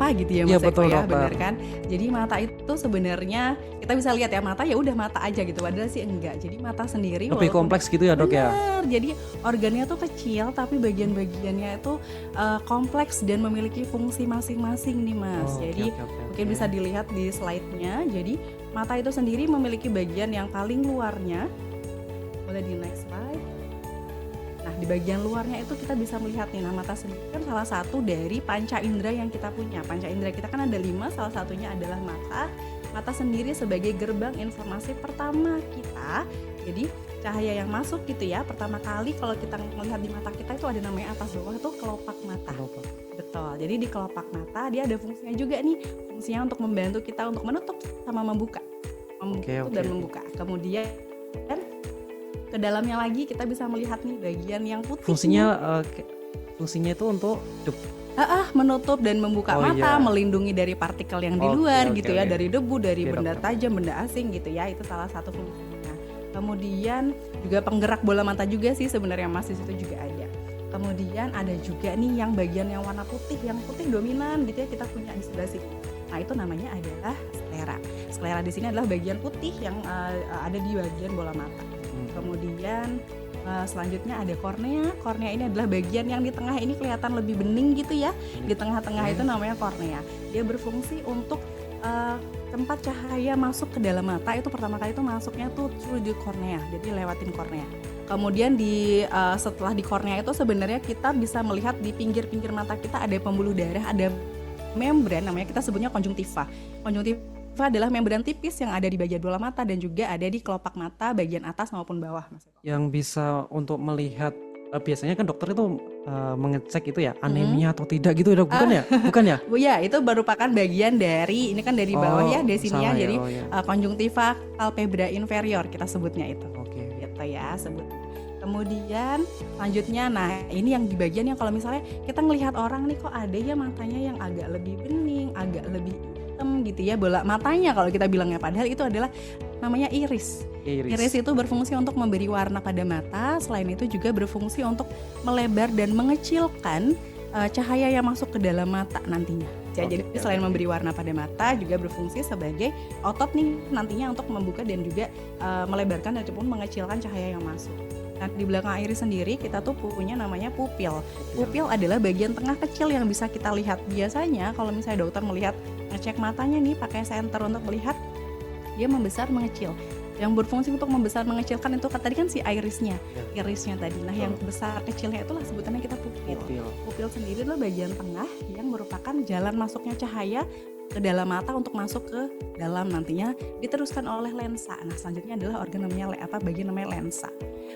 apa gitu ya Iya Mas Eko betul ya, dokter. bener kan? Jadi mata itu sebenarnya kita bisa lihat ya, mata ya udah mata aja gitu, padahal sih enggak. Jadi mata sendiri Lebih walaupun kompleks gitu ya dok ya? bener, jadi organnya tuh kecil tapi bagian-bagiannya itu kompleks dan memiliki fungsi masing-masing nih Mas. Oh, oke Jadi oke oke mungkin oke. bisa dilihat di slide-nya. Jadi mata itu sendiri memiliki bagian yang paling luarnya. Boleh di next slide. Nah, di bagian luarnya itu kita bisa melihat nih, nah mata sendiri kan salah satu dari panca indera yang kita punya. Panca indera kita kan ada 5, salah satunya adalah mata. Mata sendiri sebagai gerbang informasi pertama kita. Jadi cahaya yang masuk gitu ya, pertama kali kalau kita melihat di mata kita itu ada namanya atas bawah tuh kelopak mata. Kelopak. Betul, jadi di kelopak mata dia ada fungsinya juga nih. Fungsinya untuk membantu kita untuk menutup sama membuka. Oke Menutup oke dan oke. membuka. Kemudian ke dalamnya lagi kita bisa melihat nih bagian yang Fungsinya putihnya. fungsinya itu untuk Menutup dan membuka oh mata, iya. melindungi dari partikel yang di Oke luar oke gitu ya, oke. dari debu, dari Oke benda dokter. tajam, benda asing gitu ya, itu salah satu fungsinya. Kemudian juga penggerak bola mata juga sih sebenarnya Mas, di situ juga ada. Kemudian ada juga nih yang bagian yang warna putih, yang putih dominan gitu ya kita punya di sebelah sini. Nah, itu namanya adalah sklera. Sklera di sini adalah bagian putih yang ada di bagian bola mata. Kemudian selanjutnya ada kornea. Kornea ini adalah bagian yang di tengah ini kelihatan lebih bening gitu ya. Di tengah-tengah itu namanya kornea. Dia berfungsi untuk tempat cahaya masuk ke dalam mata itu pertama kali itu masuknya tuh through the kornea. Jadi lewatin kornea. Kemudian setelah di kornea itu sebenarnya kita bisa melihat di pinggir-pinggir mata kita ada pembuluh darah, ada membran namanya, kita sebutnya konjungtiva. Konjungtiva adalah membran tipis yang ada di bagian bola mata dan juga ada di kelopak mata bagian atas maupun bawah Mas Eko. Yang bisa untuk melihat biasanya kan dokter itu mengecek itu ya anemia atau tidak gitu dok, bukan ya? Bukan ya? Bu ya, itu merupakan bagian dari, ini kan dari bawah ya, dari sini ya, salah jadi oh ya. konjungtiva palpebra inferior kita sebutnya itu. Oke. Gitu ya sebutnya. Kemudian selanjutnya, nah ini yang di bagian yang kalau misalnya kita ngelihat orang nih kok ada ya matanya yang agak lebih bening, agak lebih hitam gitu ya bola matanya kalau kita bilangnya, padahal itu adalah namanya iris. Iris itu berfungsi untuk memberi warna pada mata, selain itu juga berfungsi untuk melebar dan mengecilkan cahaya yang masuk ke dalam mata nantinya. Jadi selain memberi warna pada mata juga berfungsi sebagai otot nih nantinya untuk membuka dan juga melebarkan ataupun mengecilkan cahaya yang masuk. Nah, di belakang iris sendiri kita tuh punya namanya pupil. Pupil adalah bagian tengah kecil yang bisa kita lihat. Biasanya kalau misalnya dokter melihat ngecek matanya nih pakai senter untuk melihat, dia membesar mengecil. Yang berfungsi untuk membesar mengecilkan itu tadi kan si irisnya tadi. Nah, yang besar kecilnya itulah sebutannya kita pupil. Pupil sendiri adalah bagian tengah yang merupakan jalan masuknya cahaya ke dalam mata untuk masuk ke dalam, nantinya diteruskan oleh lensa. Nah, selanjutnya adalah organ namanya bagian namanya lensa.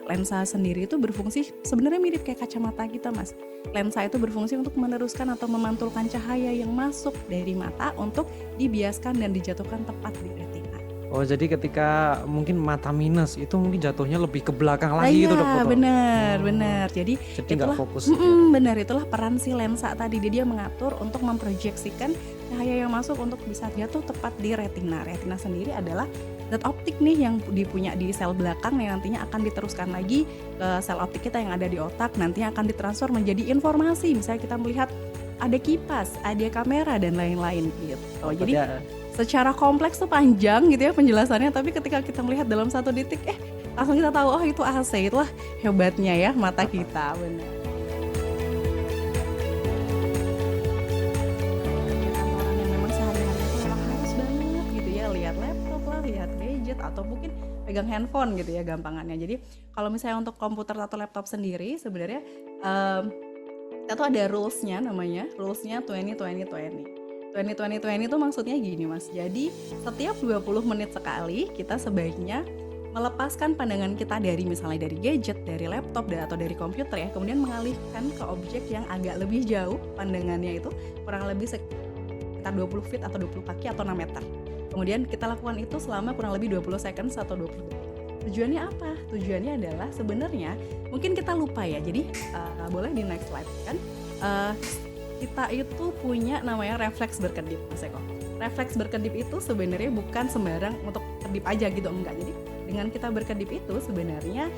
Lensa sendiri itu berfungsi sebenarnya mirip kayak kacamata kita Mas. Lensa itu berfungsi untuk meneruskan atau memantulkan cahaya yang masuk dari mata untuk dibiaskan dan dijatuhkan tepat di retina. Oh, jadi ketika mungkin mata minus itu mungkin jatuhnya lebih ke belakang lagi gitu dok. Benar. Jadi nggak fokus. Benar, itulah peran si lensa tadi. Dia mengatur untuk memproyeksikan cahaya yang masuk untuk bisa jatuh tepat di retina. Retina sendiri adalah zat optik nih yang dipunya di sel belakang yang nantinya akan diteruskan lagi ke sel optik kita yang ada di otak, nantinya akan ditransfer menjadi informasi. Misalnya kita melihat ada kipas, ada kamera dan lain-lain gitu. Jadi secara kompleks tuh panjang gitu ya penjelasannya, tapi ketika kita melihat dalam satu detik langsung kita tahu oh itu AC. Itulah hebatnya ya mata kita, benar. Orang yang memang sehari-hari itu memang harus banget gitu ya lihat laptop lah, lihat gadget atau mungkin pegang handphone gitu ya gampangannya. Jadi kalau misalnya untuk komputer atau laptop sendiri sebenarnya kita tuh ada rulesnya, namanya rulesnya 20-20-20 itu maksudnya gini Mas. Jadi setiap 20 menit sekali kita sebaiknya melepaskan pandangan kita dari misalnya dari gadget, dari laptop atau dari komputer ya, kemudian mengalihkan ke objek yang agak lebih jauh pandangannya, itu kurang lebih sekitar 20 feet atau 20 kaki atau 6 meter. Kemudian kita lakukan itu selama kurang lebih 20 seconds atau 20 detik. Tujuannya apa? Tujuannya adalah sebenarnya mungkin kita lupa ya. Jadi boleh di next slide kan. Kita itu punya namanya refleks berkedip Mas Eko. Refleks berkedip itu sebenarnya bukan sembarang untuk kedip aja gitu, enggak. Jadi dengan kita berkedip itu sebenarnya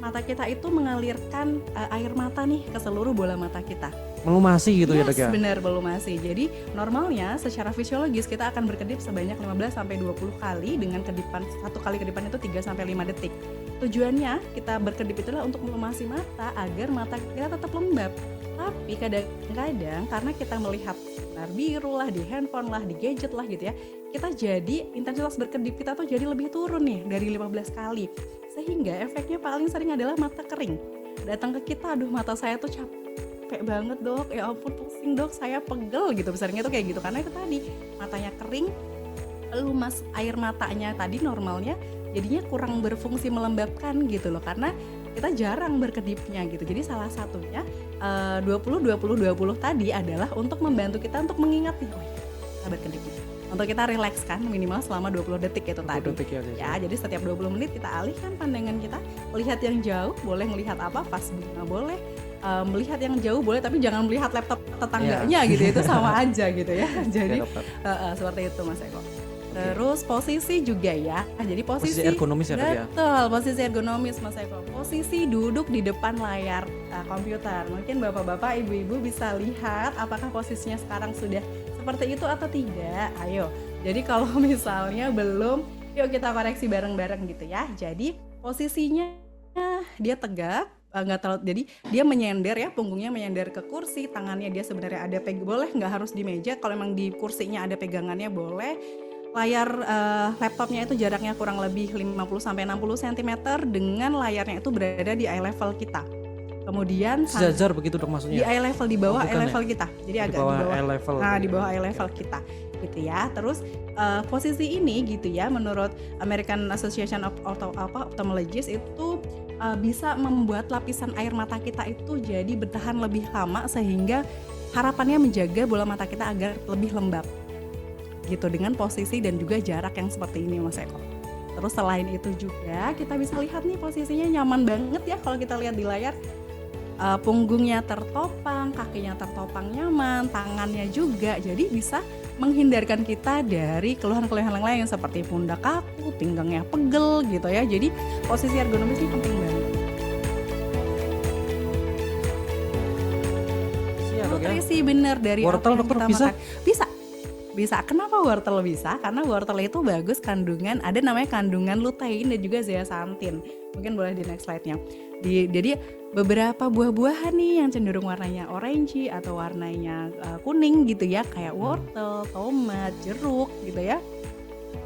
mata kita itu mengalirkan air mata nih ke seluruh bola mata kita. melumasi gitu ya dok Yes, ya. benar melumasi. Jadi normalnya secara fisiologis kita akan berkedip sebanyak 15 sampai 20 kali dengan kedipan satu kali kedipan itu 3 sampai 5 detik. Tujuannya kita berkedip itulah untuk melumasi mata agar mata kita tetap lembab. Tapi kadang-kadang karena kita melihat sinar biru lah di handphone lah, di gadget lah gitu ya, kita jadi intensitas berkedip kita tuh jadi lebih turun nih dari 15 kali. Sehingga efeknya paling sering adalah mata kering. Datang ke kita, aduh mata saya tuh capek banget dok, ya ampun pusing dok, saya pegel gitu, besarnya tuh kayak gitu karena itu tadi matanya kering, lumas air matanya tadi normalnya jadinya kurang berfungsi melembabkan gitu loh karena kita jarang berkedipnya gitu. Jadi salah satunya 20 tadi adalah untuk membantu kita untuk mengingat nih, oh iya kita berkedip nih. Untuk kita rileks kan minimal selama 20 detik itu 20 tadi. detik ya, oke. Ya, jadi setiap 20 menit kita alihkan pandangan kita, melihat yang jauh, boleh melihat apa, vas bunga boleh, melihat yang jauh boleh, tapi jangan melihat laptop tetangganya gitu, itu sama aja gitu ya. Jadi Ya, dokter. seperti itu Mas Eko. Terus posisi juga ya, jadi Posisi posisi ergonomis ya dok ya. betul, posisi ergonomis Mas Eko. Posisi duduk di depan layar komputer. Mungkin bapak-bapak, ibu-ibu bisa lihat apakah posisinya sekarang sudah seperti itu atau tidak. Ayo. Jadi kalau misalnya belum, yuk kita koreksi bareng-bareng gitu ya. Jadi posisinya dia tegak, nggak terlalu, jadi dia menyender ya, punggungnya menyender ke kursi, tangannya dia sebenarnya ada boleh nggak harus di meja, kalau emang di kursinya ada pegangannya boleh. Layar laptopnya itu jaraknya kurang lebih 50-60 cm dengan layarnya itu berada di eye level kita. Kemudian Sejajar begitu dok di maksudnya. eye level, di bawah bukan eye ya? level kita. Jadi agak Di bawah di bawah. eye level. Nah, di gitu bawah ya. eye level kita gitu ya. Terus posisi ini gitu ya, menurut American Association of Ophthalmologists itu bisa membuat lapisan air mata kita itu jadi bertahan lebih lama sehingga harapannya menjaga bola mata kita agar lebih lembab gitu dengan posisi dan juga jarak yang seperti ini Mas Eko. Terus selain itu juga kita bisa lihat nih posisinya nyaman banget ya kalau kita lihat di layar. Punggungnya tertopang, kakinya tertopang nyaman, tangannya juga, jadi bisa menghindarkan kita dari keluhan-keluhan yang lain seperti pundak kaku, pinggangnya pegel gitu ya. Jadi posisi ergonomis ini penting banget. Iya dok ya. Nutrisi bener dari Wortel, apa yang dokter, kita bisa? makan. Bisa. Kenapa wortel bisa? Karena wortel itu bagus kandungan, ada namanya kandungan lutein dan juga zeaxanthin. Mungkin boleh di next slide-nya. Jadi beberapa buah-buahan nih yang cenderung warnanya orangey atau warnanya kuning gitu ya, kayak wortel, tomat, jeruk gitu ya.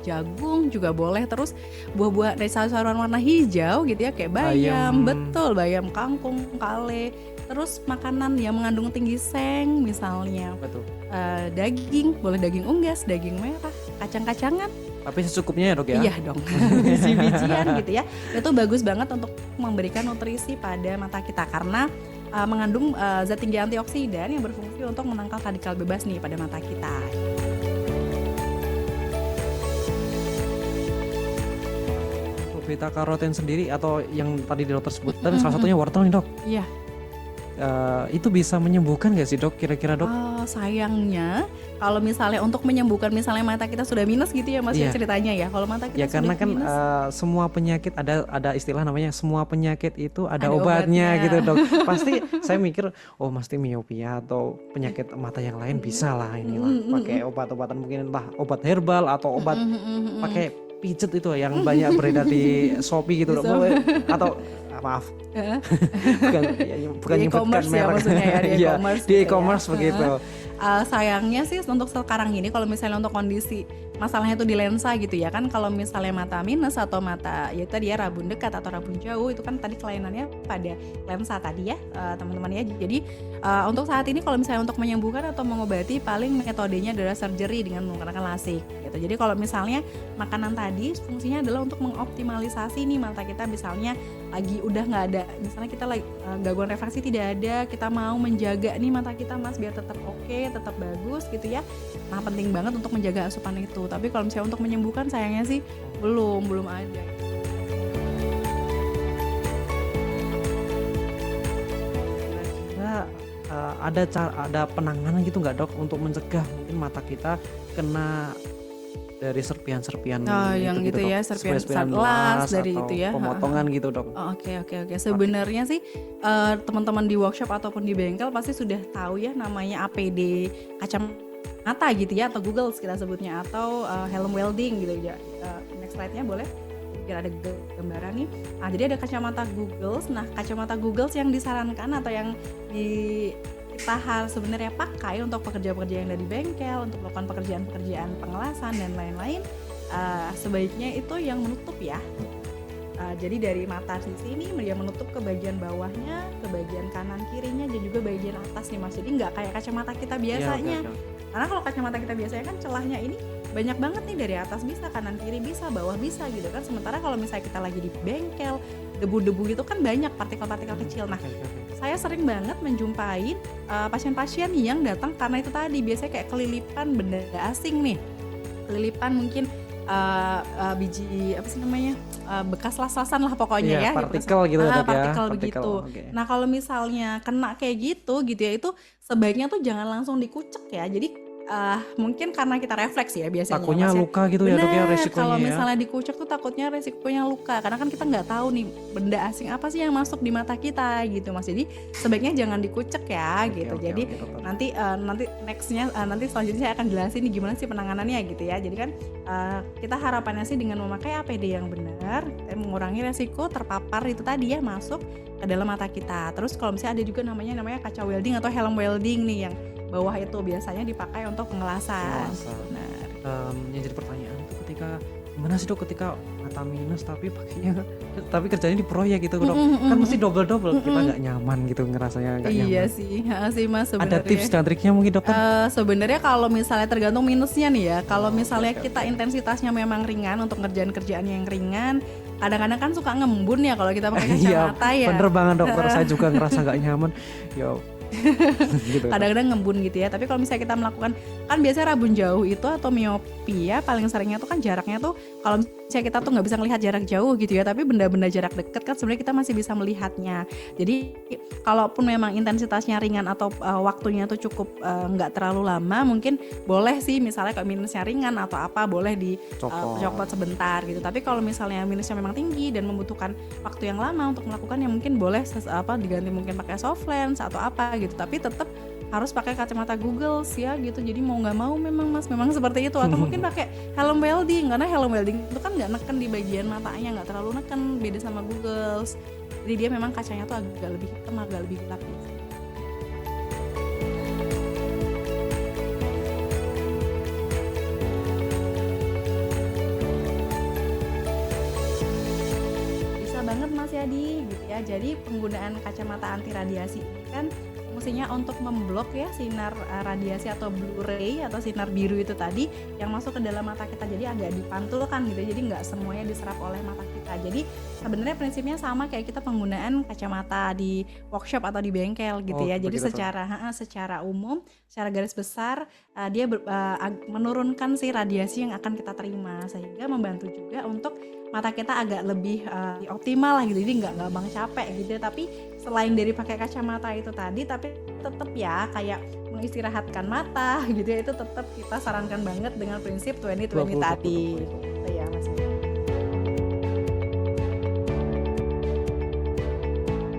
Jagung juga boleh, terus buah-buah dari sayur-sayuran warna hijau gitu ya, kayak bayam, betul, bayam kangkung, kale. Terus makanan yang mengandung tinggi seng misalnya, Betul. daging, boleh daging unggas, daging merah, kacang-kacangan. Tapi secukupnya ya dok ya. Iya dong, biji-bijian gitu ya. Itu bagus banget untuk memberikan nutrisi pada mata kita karena mengandung zat tinggi antioksidan yang berfungsi untuk menangkal radikal bebas nih pada mata kita. Untuk beta karoten sendiri atau yang tadi dokter sebutkan salah satunya wortel nih dok. Iya. Itu bisa menyembuhkan gak sih dok kira-kira dok? Sayangnya kalau misalnya untuk menyembuhkan misalnya mata kita sudah minus gitu ya Mas ya Iya. ceritanya ya. Kalau mata kita Ya karena sudah kan minus, semua penyakit ada istilah namanya semua penyakit itu ada Ada obatnya obatnya. gitu dok. Pasti saya mikir oh pasti miopia atau penyakit mata yang lain bisa lah inilah pakai obat-obatan mungkin entah obat herbal atau obat pakai pijet itu yang banyak beredar di Shopee gitu Di dok. Atau maaf bukan bukan Di nyebutkan e-commerce ya merek. maksudnya ya, di Iya, e-commerce di gitu ya. e-commerce begitu. Sayangnya sih untuk sekarang ini kalau misalnya untuk kondisi masalahnya itu di lensa gitu ya kan, kalau misalnya mata minus atau mata ya tadi ya rabun dekat atau rabun jauh itu kan tadi kelainannya pada lensa tadi ya teman-teman ya. Jadi untuk saat ini kalau misalnya untuk menyembuhkan atau mengobati paling metodenya adalah surgery dengan menggunakan lasik gitu. Jadi kalau misalnya makanan tadi fungsinya adalah untuk mengoptimalisasi nih mata kita, misalnya lagi udah nggak ada, misalnya kita lagi gangguan refraksi tidak ada, kita mau menjaga nih mata kita Mas biar tetap oke, tetap bagus gitu ya. Nah penting banget untuk menjaga asupan itu. Tapi kalau misalnya untuk menyembuhkan sayangnya sih belum ada. Kira-kira ada penanganan gitu nggak dok untuk mencegah mungkin mata kita kena dari serpian-serpian Oh, yang itu gitu gitu dok, ya, serpihan serpian-serpian las las dari atau itu ya, heeh. pemotongan gitu dok. Oh, oke oke oke. Pakai. Sebenarnya sih teman-teman di workshop ataupun di bengkel pasti sudah tahu ya namanya APD kacamata gitu ya, atau goggles kita sebutnya, atau helm welding gitu ya. Next slide-nya boleh? Biar ada gambaran nih. Jadi ada kacamata goggles. Nah, kacamata goggles yang disarankan atau yang kita harus sebenarnya pakai untuk pekerja-pekerja yang ada di bengkel, untuk melakukan pekerjaan-pekerjaan pengelasan dan lain-lain, sebaiknya itu yang menutup ya. Jadi dari mata sisi ini dia menutup ke bagian bawahnya, ke bagian kanan kirinya, dan juga bagian atasnya Mas. Jadi nggak kayak kacamata kita biasanya. Iya, oke. Karena kalau kacamata kita biasanya kan celahnya ini banyak banget nih, dari atas bisa, kanan kiri bisa, bawah bisa gitu kan. Sementara kalau misalnya kita lagi di bengkel, debu-debu itu kan banyak partikel-partikel kecil. Nah, Oke, oke. saya sering banget menjumpai pasien-pasien yang datang karena itu tadi, biasanya kayak kelilipan benda asing nih. Kelilipan mungkin biji apa sih namanya, bekas las-lasan lah pokoknya Iya, ya, partikel gitu ya dok ya, partikel partikel, begitu. oke. Nah, kalau misalnya kena kayak gitu ya, itu sebaiknya tuh jangan langsung dikucek ya. Jadi mungkin karena kita refleks ya biasanya Takutnya Mas ya. luka gitu ya dok ya, Bener, resikonya kalau ya. misalnya dikucek tuh takutnya resikonya luka, karena kan kita nggak tahu nih benda asing apa sih yang masuk di mata kita gitu Mas. Jadi sebaiknya jangan dikucek ya Oke, gitu. oke, Jadi oke, dokter. nanti nextnya, nanti selanjutnya saya akan jelasin nih gimana sih penanganannya gitu ya. Jadi kan kita harapannya sih dengan memakai APD yang benar, mengurangi resiko terpapar itu tadi ya, masuk ke dalam mata kita. Terus kalau misalnya ada juga namanya kaca welding atau helm welding nih, yang bawah itu biasanya dipakai untuk pengelasan. Pengelasan. Benar. Yang jadi pertanyaan tuh ketika gimana sih dok ketika mata minus tapi pakainya tapi kerjanya di proyek gitu dok, kan mesti double kita nggak nyaman gitu, ngerasanya nggak nyaman. Iya sih, sih Mas Ada sebenarnya. tips dan triknya mungkin dok kan? Sebenarnya kalau misalnya tergantung minusnya nih ya. Kalau misalnya oke, kita oke. intensitasnya memang ringan untuk ngerjain kerjaan yang ringan, kadang-kadang kan suka ngembun ya kalau kita pakai Iya, kacamata ya. bener banget dokter, saya juga ngerasa nggak nyaman. Yo, gitu. Kadang-kadang ngembun gitu ya. Tapi kalau misalnya kita melakukan, kan biasanya rabun jauh itu atau miopia paling seringnya tuh kan jaraknya tuh, kalau misalnya kita tuh nggak bisa melihat jarak jauh gitu ya, tapi benda-benda jarak dekat kan sebenarnya kita masih bisa melihatnya. Jadi kalaupun memang intensitasnya ringan atau waktunya tuh cukup nggak terlalu lama, mungkin boleh sih misalnya kalau minusnya ringan atau apa, boleh dicopot sebentar gitu. Tapi kalau misalnya minusnya memang tinggi dan membutuhkan waktu yang lama untuk melakukan, ya mungkin boleh diganti mungkin pakai soft lens atau apa gitu. Tapi tetap harus pakai kacamata goggles ya gitu. Jadi mau nggak mau memang Mas, memang seperti itu. Atau mungkin pakai helm welding, karena helm welding itu kan nggak neken di bagian matanya, nggak terlalu neken, beda sama goggles. Jadi dia memang kacanya tuh agak lebih hitam, agak lebih gelap gitu. Bisa banget Mas Yadi gitu ya. Jadi penggunaan kacamata anti radiasi ini kan fungsinya untuk memblok ya sinar radiasi atau blue ray atau sinar biru itu tadi yang masuk ke dalam mata kita. Jadi agak dipantulkan gitu, jadi nggak semuanya diserap oleh mata kita. Jadi sebenarnya prinsipnya sama kayak kita penggunaan kacamata di workshop atau di bengkel gitu ya. Jadi begitu, secara umum, secara garis besar dia menurunkan si radiasi yang akan kita terima, sehingga membantu juga untuk mata kita agak lebih optimal lah gitu. Jadi nggak gampang capek gitu ya. Tapi selain dari pakai kacamata itu tadi, tapi tetap ya kayak mengistirahatkan mata gitu ya, itu tetap kita sarankan banget dengan prinsip 20-20 tadi gitu ya Mas.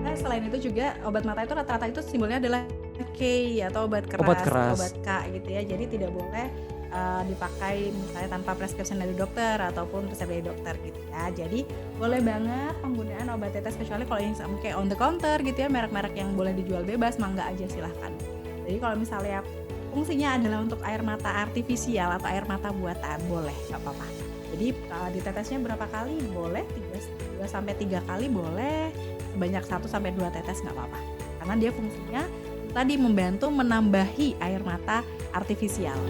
Nah, selain itu juga obat mata itu rata-rata itu simbolnya adalah K atau obat keras, obat K gitu ya. Jadi tidak boleh dipakai misalnya tanpa prescription dari dokter ataupun resep dari dokter gitu ya. Jadi boleh banget penggunaan obat tetes, kecuali kalau yang kayak on the counter gitu ya, merek-merek yang boleh dijual bebas, mangga aja silahkan. Jadi kalau misalnya fungsinya adalah untuk air mata artifisial atau air mata buatan, boleh, nggak apa-apa. Jadi ditetesnya berapa kali? Boleh 2-3 kali boleh, sebanyak 1-2 tetes nggak apa-apa. Karena dia fungsinya tadi membantu menambahi air mata artifisial.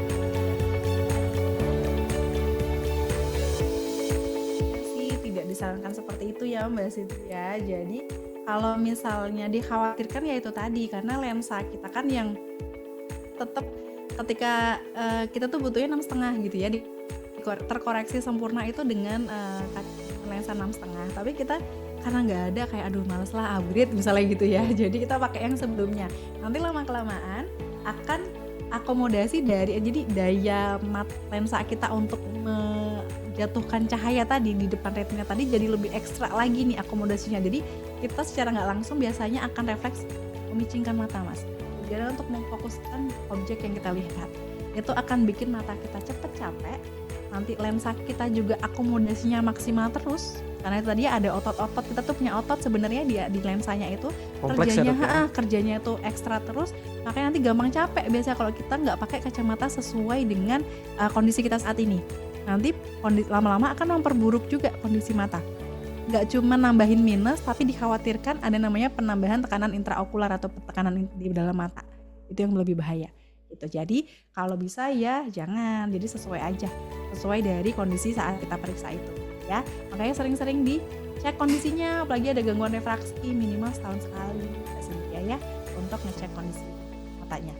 Disarankan seperti itu ya Mbak Siti ya. Jadi kalau misalnya dikhawatirkan ya itu tadi, karena lensa kita kan yang tetap ketika kita tuh butuhnya 6,5 gitu ya, terkoreksi sempurna itu dengan lensa 6,5. Tapi kita karena nggak ada, kayak aduh males lah upgrade misalnya gitu ya, jadi kita pakai yang sebelumnya. Nanti lama kelamaan akan akomodasi dari jadi daya lensa kita untuk menjatuhkan cahaya tadi di depan retina tadi jadi lebih ekstra lagi nih akomodasinya. Jadi kita secara nggak langsung biasanya akan refleks memicingkan mata, Mas. Tujuannya untuk memfokuskan objek yang kita lihat. Itu akan bikin mata kita cepet capek. Nanti lensa kita juga akomodasinya maksimal terus. Karena itu tadi ada otot-otot, kita tuh punya otot sebenarnya di lensanya itu Kompleks ya, Dok, ya? kerjanya itu ekstra terus, makanya nanti gampang capek biasanya kalau kita nggak pakai kacamata sesuai dengan kondisi kita saat ini. Nanti lama-lama akan memperburuk juga kondisi mata. Nggak cuma nambahin minus, tapi dikhawatirkan ada namanya penambahan tekanan intraokular atau tekanan di dalam mata. Itu yang lebih bahaya. Gitu. Jadi kalau bisa ya jangan, jadi sesuai aja, sesuai dari kondisi saat kita periksa itu. Ya, makanya sering-sering dicek kondisinya, apalagi ada gangguan refraksi minimal setahun sekali, ya untuk ngecek kondisi matanya.